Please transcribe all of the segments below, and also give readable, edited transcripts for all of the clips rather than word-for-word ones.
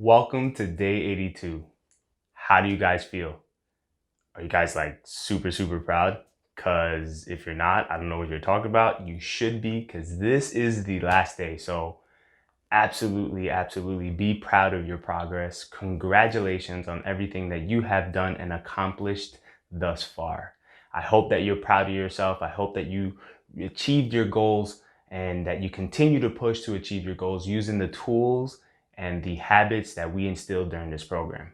Welcome to day 82. How do you guys feel? Are you guys like super proud? Because if you're not, I don't know what you're talking about. You should be, because this is the last day. So absolutely be proud of your progress. Congratulations on everything that you have done and accomplished thus far. I hope that you're proud of yourself. I hope that you achieved your goals and that you continue to push to achieve your goals using the tools and the habits that we instilled during this program.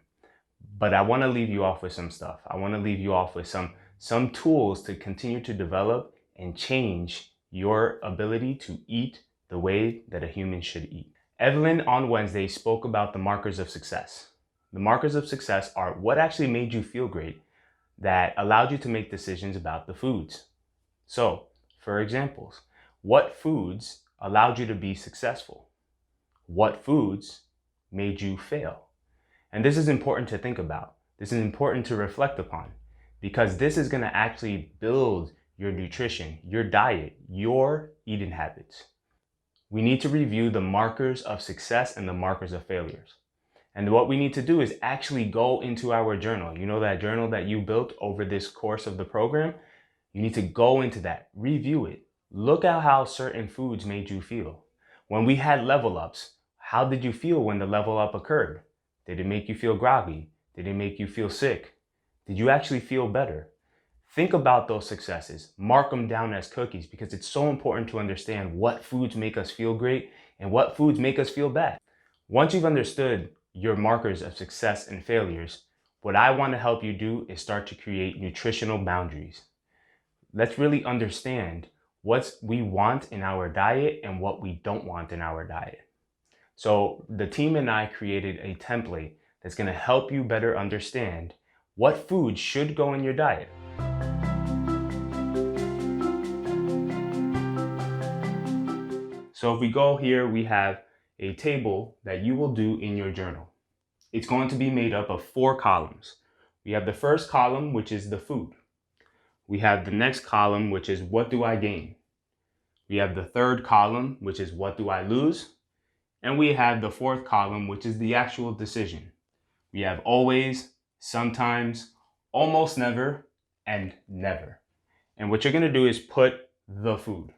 But I want to leave you off with some stuff. I want to leave you off with some tools to continue to develop and change your ability to eat the way that a human should eat. Evelyn on Wednesday spoke about the markers of success. The markers of success are what actually made you feel great that allowed you to make decisions about the foods. So, for examples, what foods allowed you to be successful? What foods made you fail? And this is important to think about. This is important to reflect upon because this is going to actually build your nutrition, your diet, your eating habits. We need to review the markers of success and the markers of failures. And what we need to do is actually go into our journal. You know that journal that you built over this course of the program? You need to go into that, review it. Look at how certain foods made you feel. When we had level ups, how did you feel when the level up occurred? Did it make you feel groggy? Did it make you feel sick? Did you actually feel better? Think about those successes. Mark them down as cookies because it's so important to understand what foods make us feel great and what foods make us feel bad. Once you've understood your markers of success and failures, what I want to help you do is start to create nutritional boundaries. Let's really understand what we want in our diet and what we don't want in our diet. So the team and I created a template that's going to help you better understand what foods should go in your diet. So if we go here, we have a table that you will do in your journal. It's going to be made up of 4 columns. We have the first column, which is the food. We have the next column, which is what do I gain? We have the third column, which is what do I lose? And we have the fourth column, which is the actual decision. We have always, sometimes, almost never, and never. And what you're going to do is put the food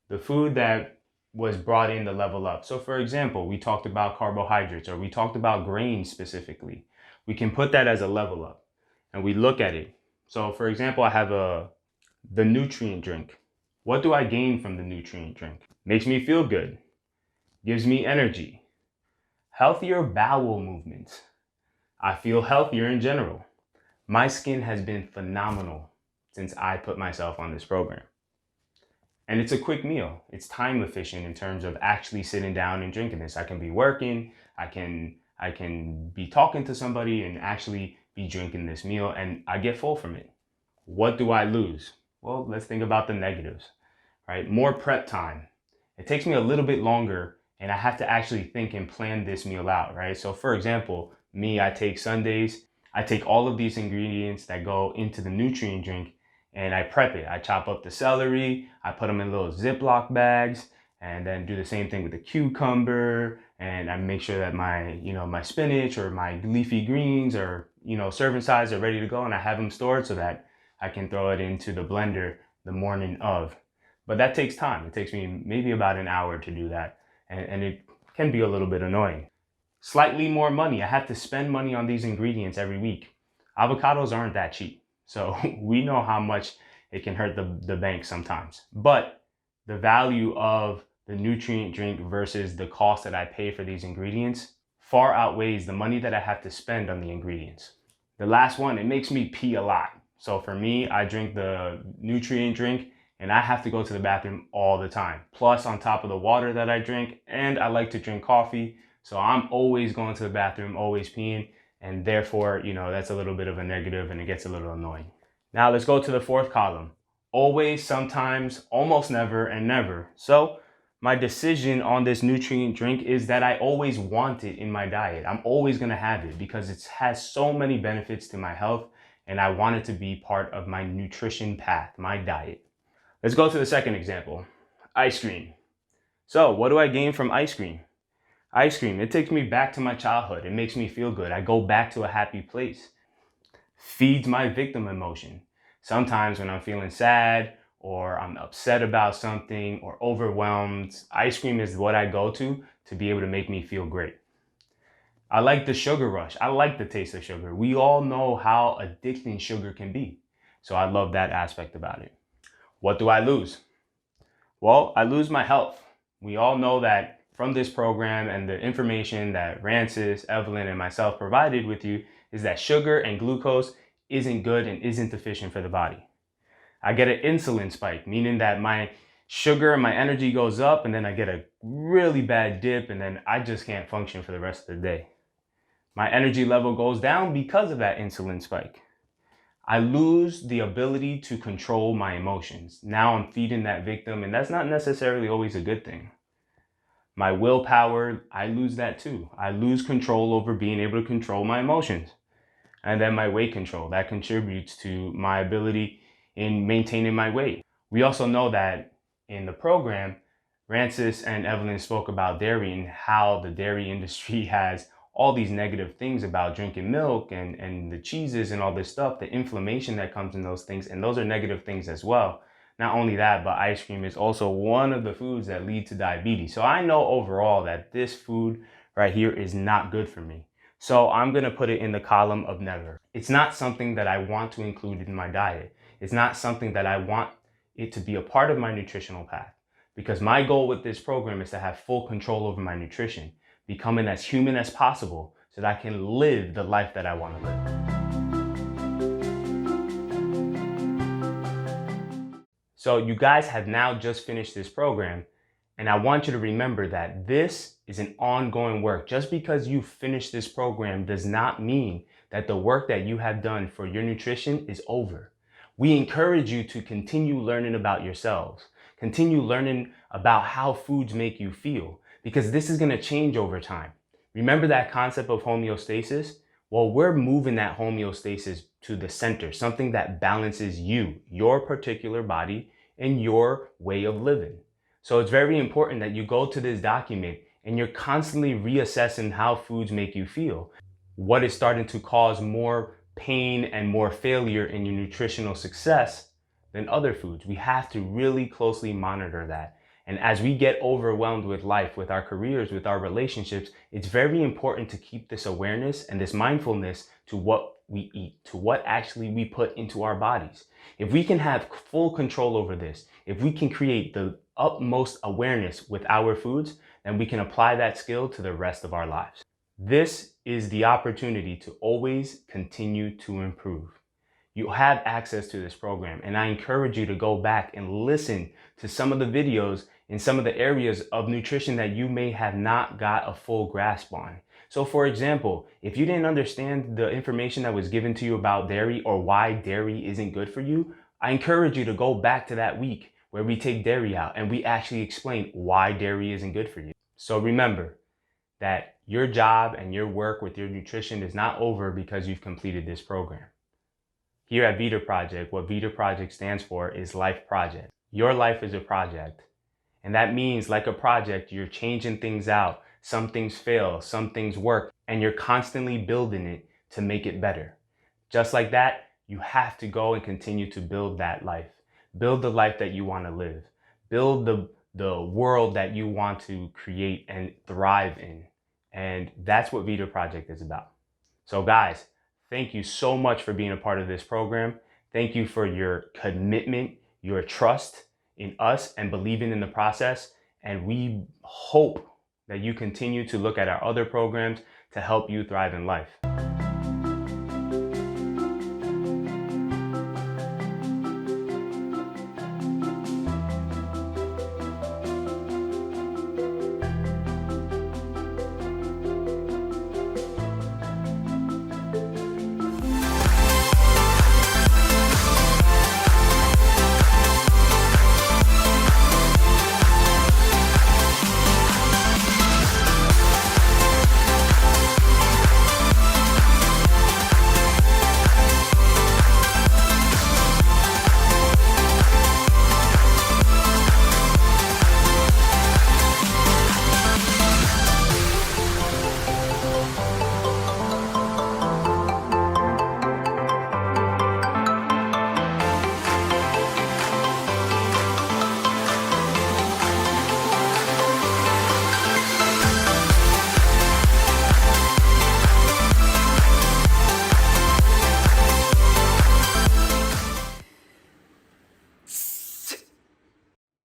that was brought in to level up. So for example, we talked about carbohydrates or we talked about grains specifically. We can put that as a level up and we look at it. So for example, I have the nutrient drink. What do I gain from the nutrient drink? Makes me feel good. Gives me energy. Healthier bowel movements. I feel healthier in general. My skin has been phenomenal since I put myself on this program. And it's a quick meal. It's time efficient in terms of actually sitting down and drinking this. I can be working, I can be talking to somebody and actually be drinking this meal and I get full from it. What do I lose? Well, let's think about the negatives, right? More prep time. It takes me a little bit longer and I have to actually think and plan this meal out, right? So for example, I take Sundays, I take all of these ingredients that go into the nutrient drink and I prep it. I chop up the celery, I put them in little Ziploc bags, and then do the same thing with the cucumber, and I make sure that my spinach or my leafy greens or, serving size are ready to go, and I have them stored so that I can throw it into the blender the morning of. But that takes time. It takes me maybe about an hour to do that, and it can be a little bit annoying. Slightly more money. I have to spend money on these ingredients every week. Avocados aren't that cheap. So we know how much it can hurt the bank sometimes. But the value of the nutrient drink versus the cost that I pay for these ingredients far outweighs the money that I have to spend on the ingredients. The last one, it makes me pee a lot. So for me, I drink the nutrient drink and I have to go to the bathroom all the time. Plus on top of the water that I drink, and I like to drink coffee. So I'm always going to the bathroom, always peeing. And therefore, that's a little bit of a negative and it gets a little annoying. Now let's go to the fourth column. Always, sometimes, almost never, and never. So my decision on this nutrient drink is that I always want it in my diet. I'm always going to have it because it has so many benefits to my health and I want it to be part of my nutrition path, my diet. Let's go to the second example. Ice cream. So what do I gain from ice cream? Ice cream, it takes me back to my childhood. It makes me feel good. I go back to a happy place. Feeds my victim emotion. Sometimes when I'm feeling sad or I'm upset about something or overwhelmed, ice cream is what I go to be able to make me feel great. I like the sugar rush. I like the taste of sugar. We all know how addicting sugar can be. So I love that aspect about it. What do I lose? Well, I lose my health. We all know that from this program and the information that Rancis, Evelyn, and myself provided with you is that sugar and glucose isn't good and isn't efficient for the body. I get an insulin spike, meaning that my sugar and my energy goes up, and then I get a really bad dip, and then I just can't function for the rest of the day. My energy level goes down because of that insulin spike. I lose the ability to control my emotions. Now I'm feeding that victim, and that's not necessarily always a good thing. My willpower, I lose that too. I lose control over being able to control my emotions. And then my weight control, that contributes to my ability in maintaining my weight. We also know that in the program, Rancis and Evelyn spoke about dairy and how the dairy industry has all these negative things about drinking milk and the cheeses and all this stuff, the inflammation that comes in those things, and those are negative things as well. Not only that, but ice cream is also one of the foods that lead to diabetes. So I know overall that this food right here is not good for me. So I'm gonna put it in the column of never. It's not something that I want to include in my diet. It's not something that I want it to be a part of my nutritional path, because my goal with this program is to have full control over my nutrition, becoming as human as possible so that I can live the life that I want to live. So you guys have now just finished this program, and I want you to remember that this is an ongoing work. Just because you finished this program does not mean that the work that you have done for your nutrition is over. We encourage you to continue learning about yourselves, continue learning about how foods make you feel, because this is going to change over time. Remember that concept of homeostasis? Well, we're moving that homeostasis to the center, something that balances you, your particular body, and your way of living. So it's very important that you go to this document and you're constantly reassessing how foods make you feel. What is starting to cause more pain and more failure in your nutritional success than other foods? We have to really closely monitor that. And as we get overwhelmed with life, with our careers, with our relationships, it's very important to keep this awareness and this mindfulness to what we eat, to what actually we put into our bodies. If we can have full control over this, if we can create the utmost awareness with our foods, then we can apply that skill to the rest of our lives. This is the opportunity to always continue to improve. You have access to this program, and I encourage you to go back and listen to some of the videos in some of the areas of nutrition that you may have not got a full grasp on. So for example, if you didn't understand the information that was given to you about dairy or why dairy isn't good for you, I encourage you to go back to that week where we take dairy out and we actually explain why dairy isn't good for you. So remember that your job and your work with your nutrition is not over because you've completed this program. Here at Vita Project, what Vita Project stands for is Life Project. Your life is a project. And that means, like a project, you're changing things out. Some things fail, some things work, and you're constantly building it to make it better. Just like that, you have to go and continue to build that life. Build the life that you want to live. Build the world that you want to create and thrive in. And that's what Vita Project is about. So guys, thank you so much for being a part of this program. Thank you for your commitment, your trust in us, and believing in the process. And we hope that you continue to look at our other programs to help you thrive in life.